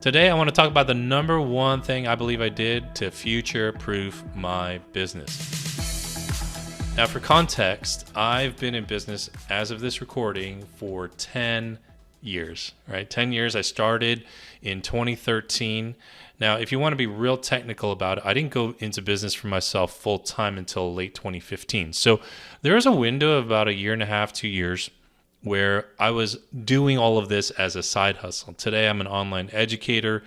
Today, I want to talk about the number one thing I believe I did to future-proof my business. Now, for context, I've been in business as of this recording for 10 years, right? 10 years. I started in 2013. Now, if you want to be real technical about it, I didn't go into business for myself full time until late 2015. So there is a window of about a year and a half, 2 years, where I was doing all of this as a side hustle. Today, I'm an online educator.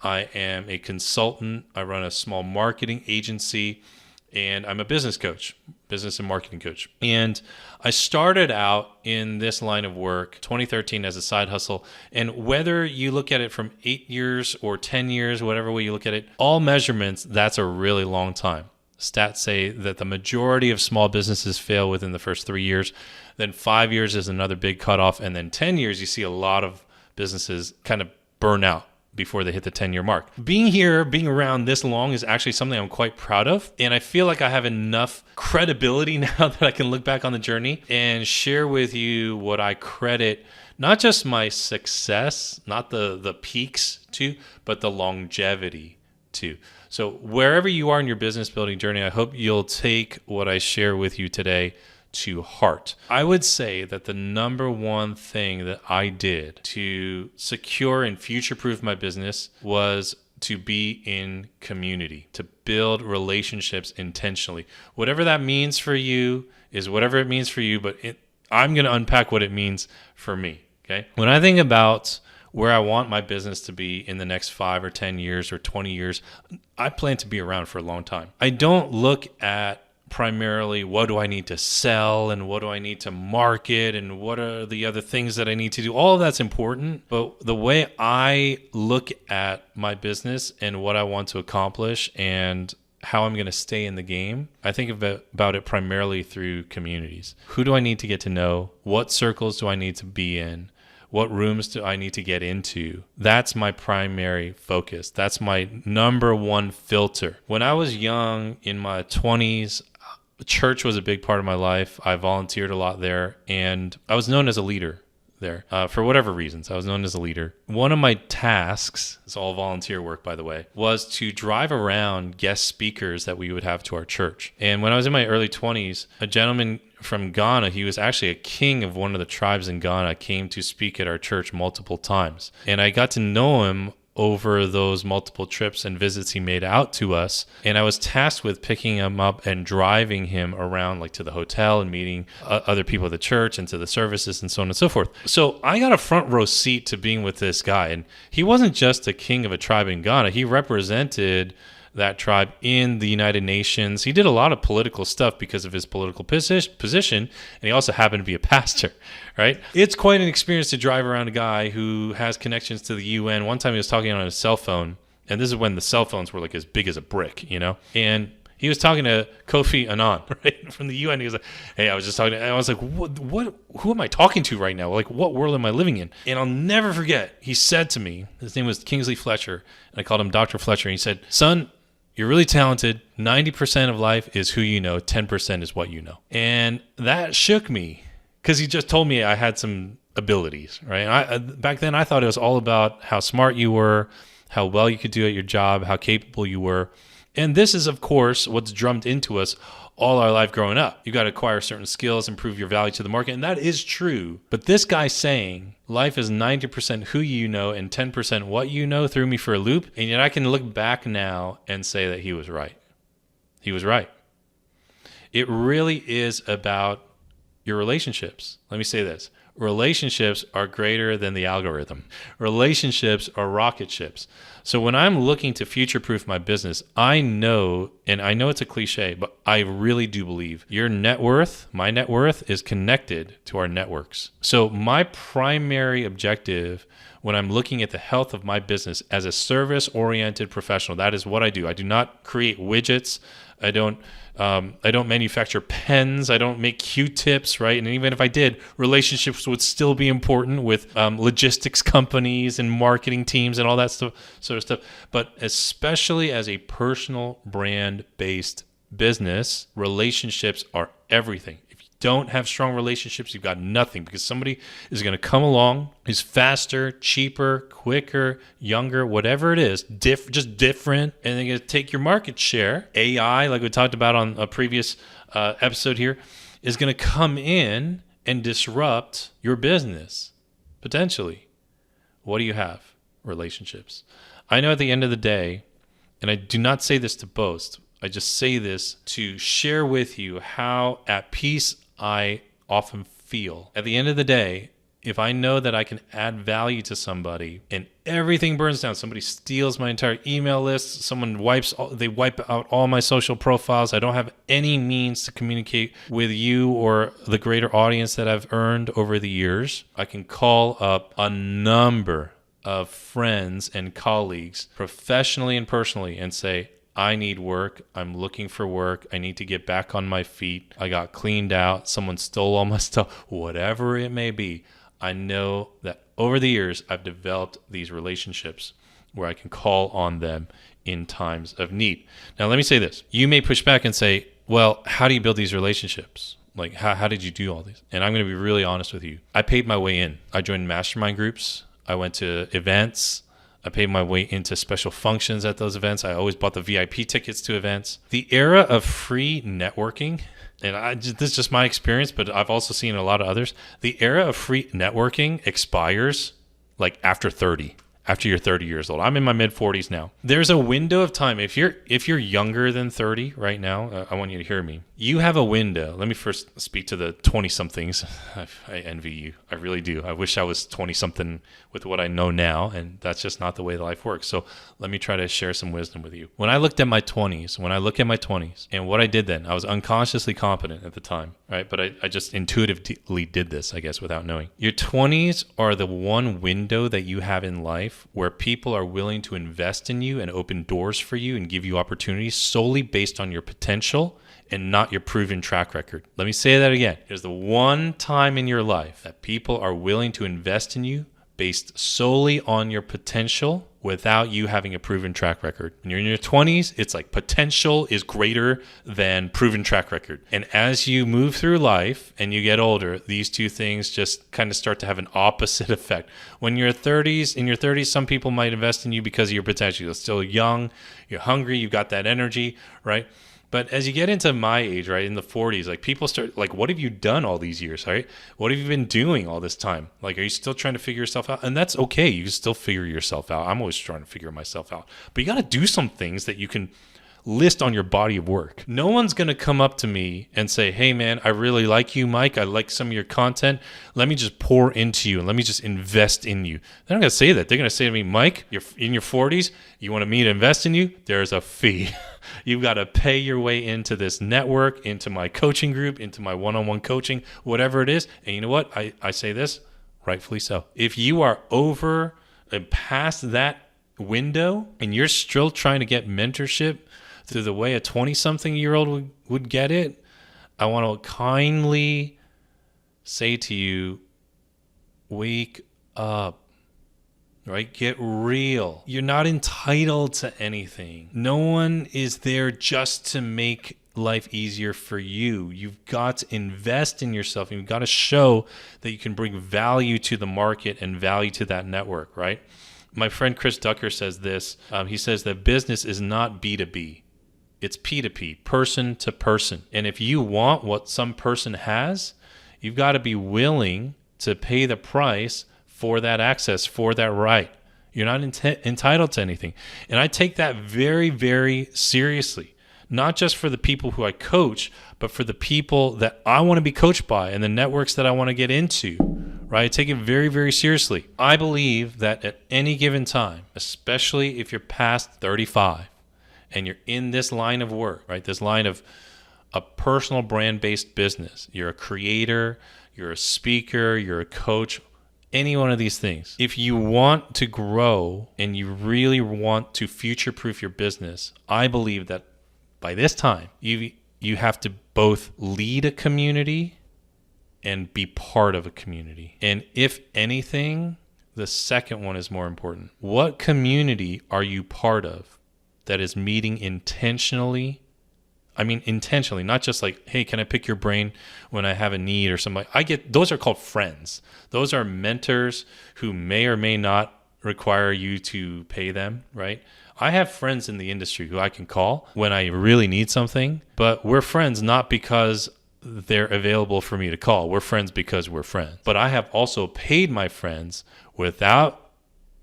I am a consultant. I run a small marketing agency, and I'm a business coach, business and marketing coach. And I started out in this line of work 2013 as a side hustle. And whether you look at it from 8 years or 10 years, whatever way you look at it, all measurements, that's a really long time. Stats say that the majority of small businesses fail within the first 3 years. Then 5 years is another big cutoff. And then 10 years, you see a lot of businesses kind of burn out before they hit the 10-year mark. Being around this long is actually something I'm quite proud of. And I feel like I have enough credibility now that I can look back on the journey and share with you what I credit, not just my success, not the peaks to, but the longevity to. So wherever you are in your business building journey, I hope you'll take what I share with you today to heart. I would say that the number one thing that I did to secure and future-proof my business was to be in community, to build relationships intentionally. Whatever that means for you is whatever it means for you, but I'm going to unpack what it means for me, okay? When I think about where I want my business to be in the next 5 or 10 years or 20 years, I plan to be around for a long time. I don't look at primarily what do I need to sell and what do I need to market and what are the other things that I need to do. All of that's important, but the way I look at my business and what I want to accomplish and how I'm going to stay in the game, I think about it primarily through communities. Who do I need to get to know? What circles do I need to be in? What rooms do I need to get into? That's my primary focus. That's my number one filter. When I was young, in my 20s, church was a big part of my life. I volunteered a lot there, and I was known as a leader there. For whatever reasons, I was known as a leader. One of my tasks, it's all volunteer work, by the way, was to drive around guest speakers that we would have to our church. And when I was in my early 20s, a gentleman from Ghana, he was actually a king of one of the tribes in Ghana, came to speak at our church multiple times. And I got to know him over those multiple trips and visits he made out to us. And I was tasked with picking him up and driving him around, like to the hotel and meeting other people at the church and to the services and so on and so forth. So I got a front row seat to being with this guy. And he wasn't just a king of a tribe in Ghana. He represented that tribe in the United Nations. He did a lot of political stuff because of his political position, and he also happened to be a pastor, right? It's quite an experience to drive around a guy who has connections to the UN. One time he was talking on his cell phone, and this is when the cell phones were like as big as a brick, you know? And he was talking to Kofi Annan, right, from the UN. He was like, hey, I was just talking to, and I was like, what, who am I talking to right now? Like, what world am I living in? And I'll never forget, he said to me, his name was Kingsley Fletcher, and I called him Dr. Fletcher, and he said, son, you're really talented. 90% of life is who you know. 10% is what you know. And that shook me because he just told me I had some abilities, right? Back then, I thought it was all about how smart you were, how well you could do at your job, how capable you were. And this is, of course, what's drummed into us all our life growing up. You got to acquire certain skills, improve your value to the market. And that is true. But this guy saying life is 90% who you know and 10% what you know threw me for a loop. And yet I can look back now and say that he was right. He was right. It really is about your relationships. Let me say this. Relationships are greater than the algorithm. Relationships are rocket ships. So when I'm looking to future-proof my business, I know, and I know it's a cliche, but I really do believe your net worth, my net worth, is connected to our networks. So my primary objective when I'm looking at the health of my business as a service-oriented professional, that is what I do. I do not create widgets. I don't manufacture pens. I don't make Q-tips, right? And even if I did, relationships would still be important with logistics companies and marketing teams and all that sort of stuff. But especially as a personal brand-based business, relationships are everything. If you don't have strong relationships, you've got nothing, because somebody is going to come along who's faster, cheaper, quicker, younger, whatever it is, just different, and they're going to take your market share. AI, like we talked about on a previous episode here, is going to come in and disrupt your business, potentially. What do you have? Relationships. I know at the end of the day, and I do not say this to boast, I just say this to share with you how at peace I often feel. At the end of the day, if I know that I can add value to somebody and everything burns down, somebody steals my entire email list, someone wipe out all my social profiles, I don't have any means to communicate with you or the greater audience that I've earned over the years, I can call up a number of friends and colleagues, professionally and personally, and say, I need work. I'm looking for work. I need to get back on my feet. I got cleaned out. Someone stole all my stuff. Whatever it may be, I know that over the years, I've developed these relationships where I can call on them in times of need. Now, let me say this. You may push back and say, well, how do you build these relationships? Like, how did you do all these? And I'm going to be really honest with you. I paid my way in. I joined mastermind groups. I went to events. I paid my way into special functions at those events. I always bought the VIP tickets to events. The era of free networking, and this is just my experience, but I've also seen a lot of others. The era of free networking expires like after 30. After you're 30 years old. I'm in my mid 40s now. There's a window of time. If you're younger than 30 right now, I want you to hear me. You have a window. Let me first speak to the 20 somethings. I envy you. I really do. I wish I was 20 something with what I know now, and that's just not the way life works. So let me try to share some wisdom with you. When I look at my 20s, and what I did then, I was unconsciously competent at the time, right? But I just intuitively did this, I guess, without knowing. Your 20s are the one window that you have in life where people are willing to invest in you and open doors for you and give you opportunities solely based on your potential and not your proven track record. Let me say that again. There's the one time in your life that people are willing to invest in you based solely on your potential without you having a proven track record. When you're in your 20s, it's like potential is greater than proven track record. And as you move through life and you get older, these two things just kind of start to have an opposite effect. When you're in your 30s, some people might invest in you because of your potential. You're still young, you're hungry, you've got that energy, right? But as you get into my age, right, in the 40s, like people start like, what have you done all these years, right? What have you been doing all this time? Like, are you still trying to figure yourself out? And that's okay. You can still figure yourself out. I'm always trying to figure myself out. But you got to do some things that you can list on your body of work. No one's going to come up to me and say, hey, man, I really like you, Mike. I like some of your content. Let me just pour into you and let me just invest in you. They're not going to say that. They're going to say to me, Mike, you're in your 40s. You want me to invest in you? There's a fee. You've got to pay your way into this network, into my coaching group, into my one-on-one coaching, whatever it is. And you know what? I say this, rightfully so. If you are over and past that window and you're still trying to get mentorship through the way a 20-something-year-old would get it, I want to kindly say to you, wake up. Right? Get real. You're not entitled to anything. No one is there just to make life easier for you. You've got to invest in yourself. You've got to show that you can bring value to the market and value to that network, right? My friend Chris Ducker says this. He says that business is not B2B. It's P2P, person to person. And if you want what some person has, you've got to be willing to pay the price for that access, for that right. You're not entitled to anything. And I take that very, very seriously, not just for the people who I coach, but for the people that I want to be coached by and the networks that I want to get into, right? I take it very, very seriously. I believe that at any given time, especially if you're past 35 and you're in this line of work, right? This line of a personal brand-based business. You're a creator, you're a speaker, you're a coach, any one of these things. If you want to grow and you really want to future-proof your business, I believe that by this time, you have to both lead a community and be part of a community. And if anything, the second one is more important. What community are you part of that is meeting intentionally I mean, intentionally, not just like, hey, can I pick your brain when I have a need or something. Those are called friends. Those are mentors who may or may not require you to pay them, right? I have friends in the industry who I can call when I really need something, but we're friends not because they're available for me to call. We're friends because we're friends. But I have also paid my friends without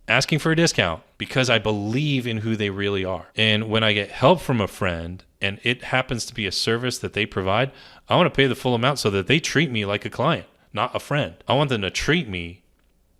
asking for a discount because I believe in who they really are. And when I get help from a friend and it happens to be a service that they provide, I want to pay the full amount so that they treat me like a client, not a friend. I want them to treat me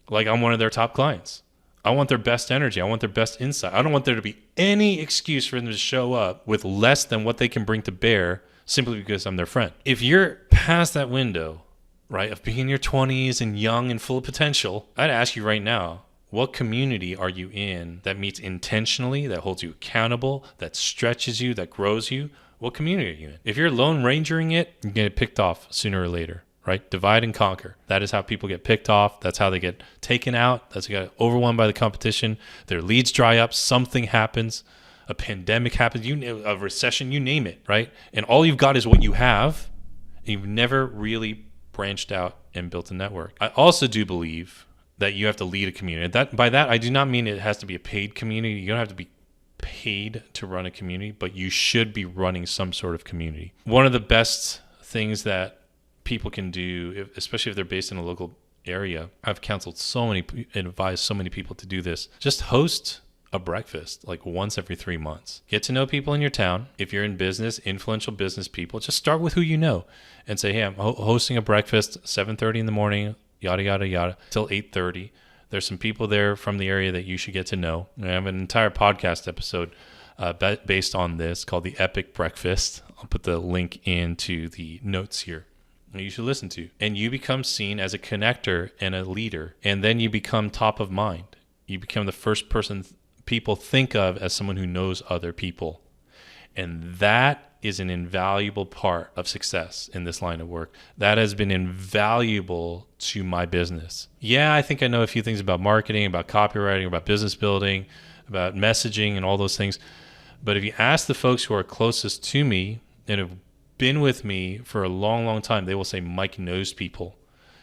like I'm one of their top clients. I want their best energy. I want their best insight. I don't want there to be any excuse for them to show up with less than what they can bring to bear simply because I'm their friend. If you're past that window, right, of being in your 20s and young and full of potential, I'd ask you right now, what community are you in that meets intentionally, that holds you accountable, that stretches you, that grows you? What community are you in? If you're Lone Rangering it, you're going to get picked off sooner or later, right? Divide and conquer. That is how people get picked off. That's how they get taken out. That's how they get overwhelmed by the competition. Their leads dry up. Something happens. A pandemic happens. A recession, you name it, right? And all you've got is what you have. And you've never really branched out and built a network. I also do believe that you have to lead a community. By that, I do not mean it has to be a paid community. You don't have to be paid to run a community, but you should be running some sort of community. One of the best things that people can do, especially if they're based in a local area, I've counseled and advised so many people to do this. Just host a breakfast like once every 3 months. Get to know people in your town. If you're in business, influential business people, just start with who you know and say, hey, I'm hosting a breakfast 7:30 in the morning, yada, yada, yada, till 8:30. There's some people there from the area that you should get to know. And I have an entire podcast episode based on this called The Epic Breakfast. I'll put the link into the notes here. You should listen to. And you become seen as a connector and a leader. And then you become top of mind. You become the first person people think of as someone who knows other people. And that is an invaluable part of success in this line of work. That has been invaluable to my business. Yeah, I think I know a few things about marketing, about copywriting, about business building, about messaging and all those things. But if you ask the folks who are closest to me and have been with me for a long, long time, they will say Mike knows people.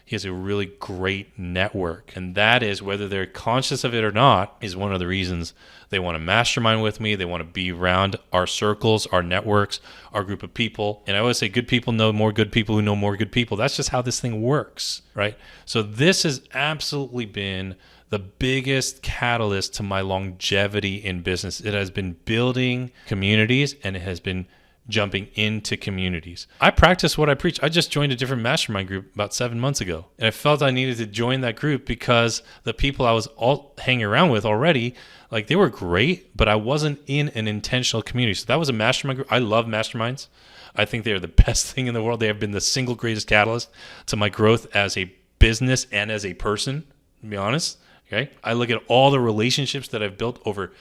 He has a really great network. And that is, whether they're conscious of it or not, is one of the reasons they want to mastermind with me. They want to be around our circles, our networks, our group of people. And I always say good people know more good people who know more good people. That's just how this thing works, right? So this has absolutely been the biggest catalyst to my longevity in business. It has been building communities, and it has been jumping into communities. I practice what I preach. I just joined a different mastermind group about 7 months ago. And I felt I needed to join that group because the people I was all hanging around with already, like, they were great, but I wasn't in an intentional community. So that was a mastermind group. I love masterminds. I think they are the best thing in the world. They have been the single greatest catalyst to my growth as a business and as a person, to be honest. Okay. I look at all the relationships that I've built over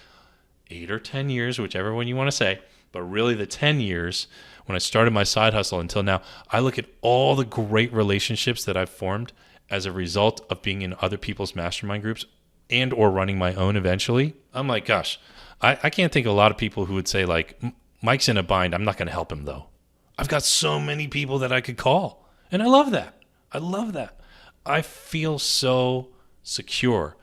8 or 10 years, whichever one you want to say. But really the 10 years when I started my side hustle until now, I look at all the great relationships that I've formed as a result of being in other people's mastermind groups and or running my own eventually. I'm like, gosh, I can't think of a lot of people who would say like, Mike's in a bind. I'm not going to help him though. I've got so many people that I could call. And I love that. I love that. I feel so secure.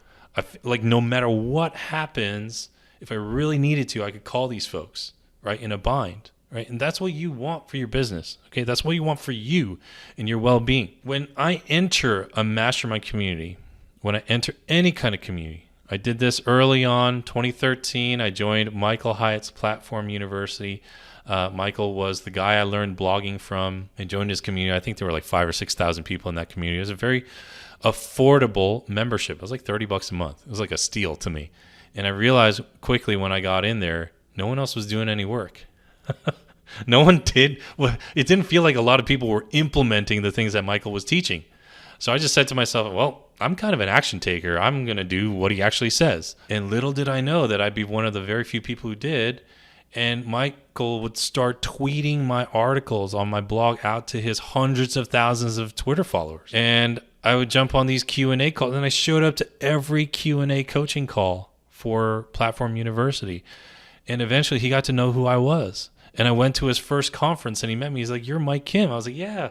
Like no matter what happens, if I really needed to, I could call these folks. Right, in a bind, right? And that's what you want for your business, okay? That's what you want for you and your well-being. When I enter a mastermind community, when I enter any kind of community, I did this early on, 2013. I joined Michael Hyatt's Platform University. Michael was the guy I learned blogging from. I joined his community. I think there were like 5,000 or 6,000 people in that community. It was a very affordable membership. It was like $30 a month. It was like a steal to me. And I realized quickly when I got in there, no one else was doing any work. No one did. Well, it didn't feel like a lot of people were implementing the things that Michael was teaching. So I just said to myself, well, I'm kind of an action taker. I'm going to do what he actually says. And little did I know that I'd be one of the very few people who did. And Michael would start tweeting my articles on my blog out to his hundreds of thousands of Twitter followers. And I would jump on these Q&A calls. And I showed up to every Q&A coaching call for Platform University. And eventually he got to know who I was. And I went to his first conference and he met me. He's like, "You're Mike Kim." I was like, "Yeah,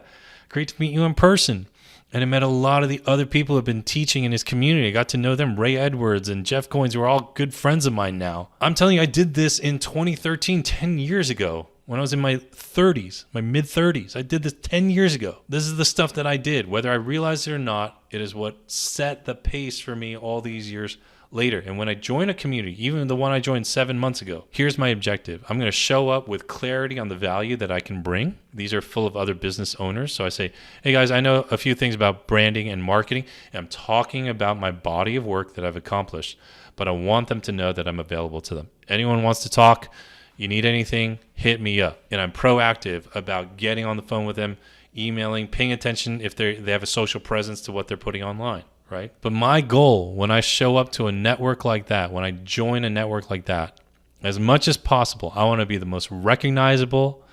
great to meet you in person." And I met a lot of the other people who have been teaching in his community. I got to know them. Ray Edwards and Jeff Coynes, who are all good friends of mine now. I'm telling you, I did this in 2013, 10 years ago, when I was in my 30s, my mid-30s. I did this 10 years ago. This is the stuff that I did. Whether I realized it or not, it is what set the pace for me all these years later. And when I join a community, even the one I joined 7 months ago, here's my objective. I'm going to show up with clarity on the value that I can bring. These are full of other business owners. So I say, "Hey guys, I know a few things about branding and marketing, and I'm talking about my body of work that I've accomplished, but I want them to know that I'm available to them. Anyone wants to talk, you need anything, hit me up." And I'm proactive about getting on the phone with them, emailing, paying attention if they have a social presence to what they're putting online. Right? But my goal when I show up to a network like that, when I join a network like that, as much as possible, I want to be the most recognizable,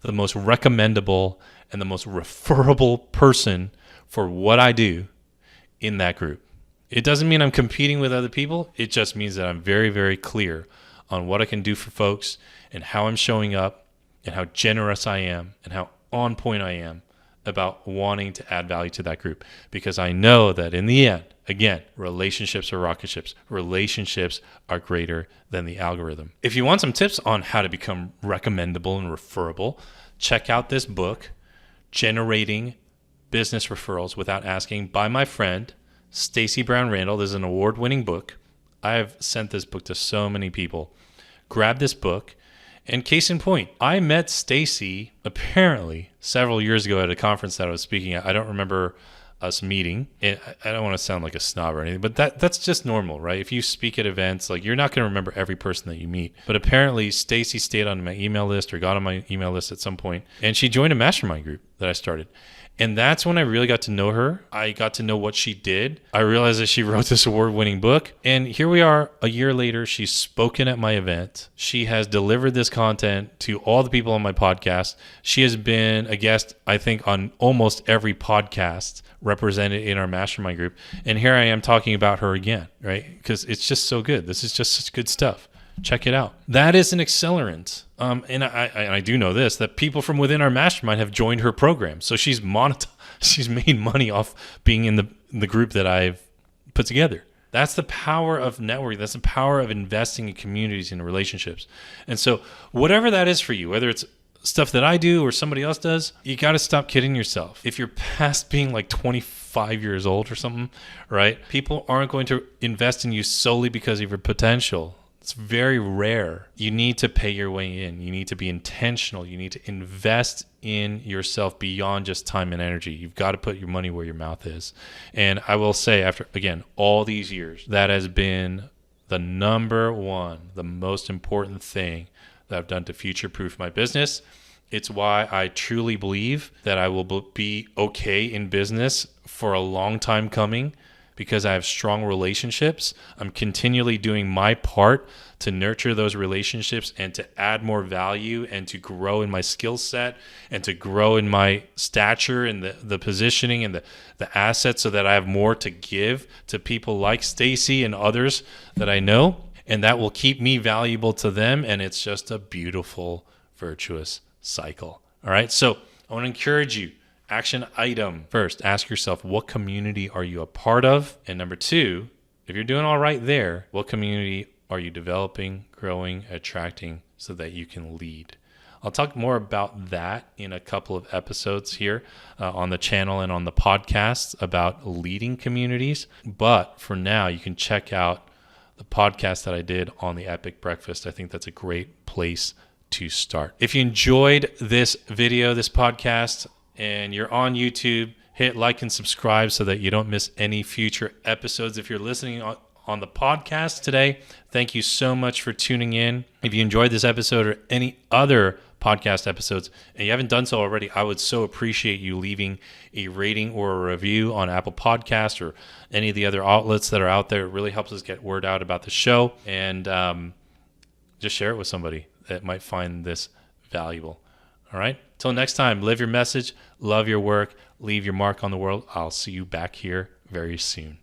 the most recommendable, and the most referable person for what I do in that group. It doesn't mean I'm competing with other people. It just means that I'm very, very clear on what I can do for folks and how I'm showing up and how generous I am and how on point I am about wanting to add value to that group, because I know that in the end, again, relationships are rocket ships. Relationships are greater than the algorithm. If you want some tips on how to become recommendable and referable, check out this book, Generating Business Referrals Without Asking, by my friend, Stacy Brown Randall. This is an award-winning book. I have sent this book to so many people. Grab this book. And case in point, I met Stacy apparently several years ago at a conference that I was speaking at. I don't remember us meeting. And I don't want to sound like a snob or anything, but that's just normal, right? If you speak at events, like, you're not going to remember every person that you meet. But apparently Stacy stayed on my email list or got on my email list at some point, and she joined a mastermind group that I started. And that's when I really got to know her. I got to know what she did. I realized that she wrote this award-winning book. And here we are a year later. She's spoken at my event. She has delivered this content to all the people on my podcast. She has been a guest, I think, on almost every podcast represented in our mastermind group. And here I am talking about her again, right? Because it's just so good. This is just such good stuff. Check it out. That is an accelerant. And I do know this, that people from within our mastermind have joined her program. So she's made money off being in the group that I've put together. That's the power of networking. That's the power of investing in communities and relationships. And so whatever that is for you, whether it's stuff that I do or somebody else does, you got to stop kidding yourself. If you're past being like 25 years old or something, right? People aren't going to invest in you solely because of your potential. It's very rare. You need to pay your way in. You need to be intentional. You need to invest in yourself beyond just time and energy. You've got to put your money where your mouth is. And I will say, after, again, all these years, that has been the number one, the most important thing that I've done to future-proof my business. It's why I truly believe that I will be okay in business for a long time coming, because I have strong relationships. I'm continually doing my part to nurture those relationships and to add more value and to grow in my skill set and to grow in my stature and the positioning and the assets, so that I have more to give to people like Stacy and others that I know, and that will keep me valuable to them. And it's just a beautiful, virtuous cycle. All right. So I want to encourage you. Action item. First, ask yourself, what community are you a part of? And number two, if you're doing all right there, what community are you developing, growing, attracting so that you can lead? I'll talk more about that in a couple of episodes here on the channel and on the podcast about leading communities. But for now, you can check out the podcast that I did on the Epic Breakfast. I think that's a great place to start. If you enjoyed this video, this podcast, and you're on YouTube, hit like and subscribe so that you don't miss any future episodes. If you're listening on the podcast today, thank you so much for tuning in. If you enjoyed this episode or any other podcast episodes and you haven't done so already, I would so appreciate you leaving a rating or a review on Apple Podcasts or any of the other outlets that are out there. It really helps us get word out about the show, and just share it with somebody that might find this valuable. All right. Till next time, live your message, love your work, leave your mark on the world. I'll see you back here very soon.